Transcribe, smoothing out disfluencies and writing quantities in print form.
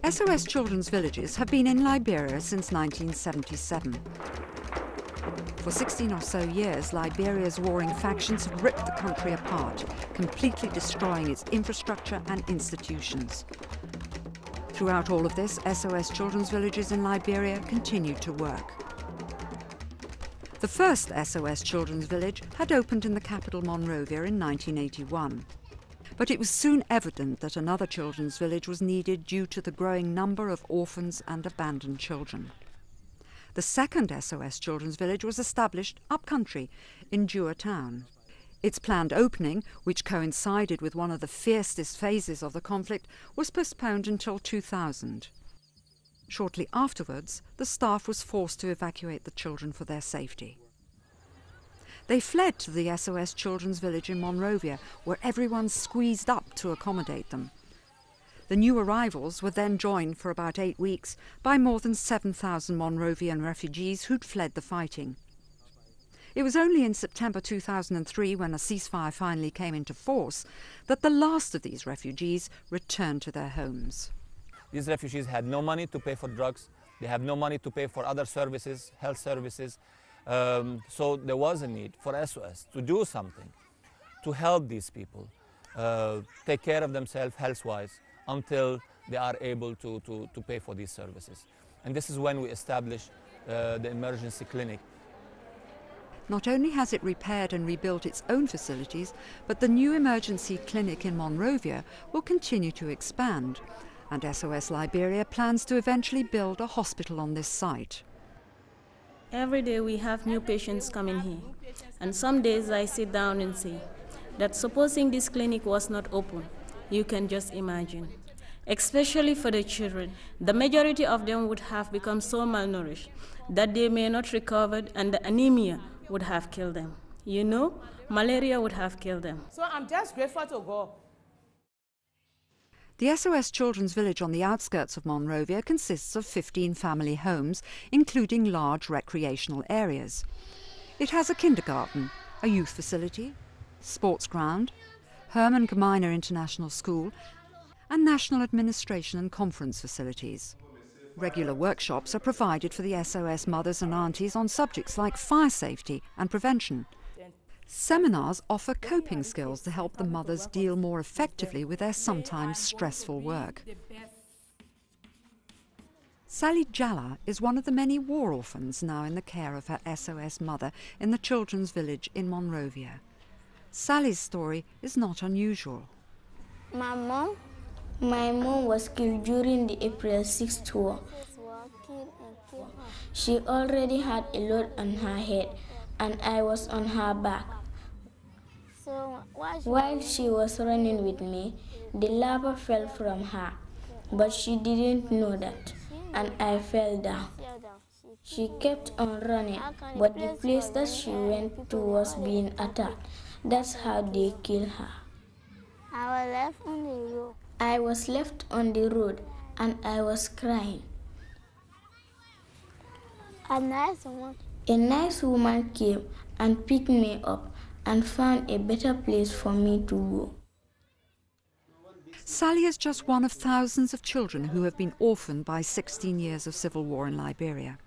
SOS Children's Villages have been in Liberia since 1977. For 16 or so years, Liberia's warring factions have ripped the country apart, completely destroying its infrastructure and institutions. Throughout all of this, SOS Children's Villages in Liberia continued to work. The first SOS Children's Village had opened in the capital Monrovia in 1981. But it was soon evident that another children's village was needed due to the growing number of orphans and abandoned children. The second SOS Children's Village was established upcountry in Jua town. Its planned opening, which coincided with one of the fiercest phases of the conflict, was postponed until 2000. Shortly afterwards, the staff was forced to evacuate the children for their safety. They fled to the SOS Children's Village in Monrovia, where everyone squeezed up to accommodate them. The new arrivals were then joined for about 8 weeks by more than 7,000 Monrovian refugees who'd fled the fighting. It was only in September 2003, when a ceasefire finally came into force, that the last of these refugees returned to their homes. These refugees had no money to pay for drugs, they have no money to pay for other services, health services. So there was a need for SOS to do something, to help these people, take care of themselves health-wise until they are able to pay for these services. And this is when we established the emergency clinic. Not only has it repaired and rebuilt its own facilities, but the new emergency clinic in Monrovia will continue to expand. And SOS Liberia plans to eventually build a hospital on this site. Every day we have new patients coming here, and some days I sit down and say that supposing this clinic was not open, you can just imagine. Especially for the children, the majority of them would have become so malnourished that they may not recover, and the anemia would have killed them. You know, malaria would have killed them. So I'm just grateful to God. The SOS Children's Village on the outskirts of Monrovia consists of 15 family homes, including large recreational areas. It has a kindergarten, a youth facility, sports ground, Herman Gmeiner International School, and national administration and conference facilities. Regular workshops are provided for the SOS mothers and aunties on subjects like fire safety and prevention. Seminars offer coping skills to help the mothers deal more effectively with their sometimes stressful work. Sally Jalla is one of the many war orphans now in the care of her SOS mother in the children's village in Monrovia. Sally's story is not unusual. My mom was killed during the April 6th war. She already had a load on her head, and I was on her back. While she was running with me, the lava fell from her, but she didn't know that, and I fell down. She kept on running, but the place that she went to was being attacked. That's how they killed her. I was left on the road, and I was crying. A nice woman came and picked me up and found a better place for me to go. Sally is just one of thousands of children who have been orphaned by 16 years of civil war in Liberia.